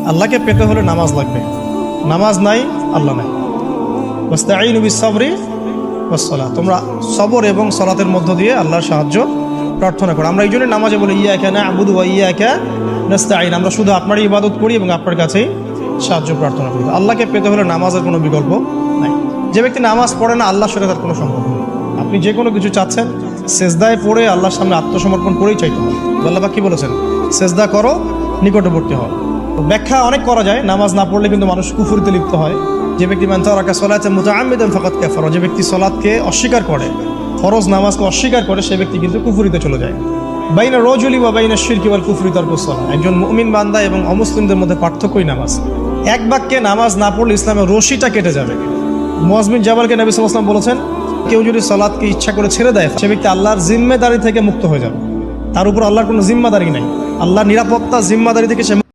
আল্লাহকে পেতে হলে নামাজ লাগবে, নামাজ নাই আল্লাহ নাই। ওয়াস্তাঈনু বিস-সাবরি ওয়াস-সালাহ, তোমরা সবর এবং সালাতের মধ্য দিয়ে আল্লাহর সাহায্য প্রার্থনা করো। আমরা এই জন্য নামাজে বলি ইয়াকা না'বুদু ওয়া ইয়াকা নাস্তাঈন, আমরা শুধু আপনারই ইবাদত করি এবং আপনার কাছেই সাহায্য প্রার্থনা করি। আল্লাহকে পেতে হলে নামাজের কোনো বিকল্প নাই। যে ব্যক্তি নামাজ পড়ে না আল্লাহর সাথে তার কোনো সম্পর্ক নেই। আপনি যে কোনো কিছু চাচ্ছেন সেজদায় পড়ে আল্লাহর সামনে আত্মসমর্পণ করেই চাইতে হবে। আল্লাহ পাক কি বলেছেন? সেজদা করো, নিকটবর্তী হও। ব্যাখ্যা অনেক করা যায়, নামাজ না পড়লে কিন্তু মানুষ কুফরিতে লিপ্ত হয়। যে ব্যক্তি মান তারাকা সালাতান মুতাআম্মিদান ফাকাদ কাফারা, যে ব্যক্তি সালাতকে অস্বীকার করে, ফরজ নামাজকে অস্বীকার করে, সে ব্যক্তি কিন্তু কুফরিতে চলে যায়। বাইনা রাজুলি ওয়া বাইনা শিরকি ওয়াল কুফরি তারকুস সালাহ, একজন মুমিন বান্দা এবং অমুসলিমদের মধ্যে পার্থক্যই নামাজ। এক বাক্যে নামাজ না পড়লে ইসলামের রশিটা কেটে যাবে। মুআয বিন জাবালকে নবী সাল্লাল্লাহু আলাইহি ওয়াসাল্লাম বলেছেন, কেউ যদি সালাতকে ইচ্ছা করে ছেড়ে দেয় সে ব্যক্তি আল্লাহর জিম্মেদারি থেকে মুক্ত হয়ে যাবে। তার উপর আল্লাহর কোনো জিম্মাদারি নাই, আল্লাহর নিরাপত্তা জিম্মাদারি থেকে সে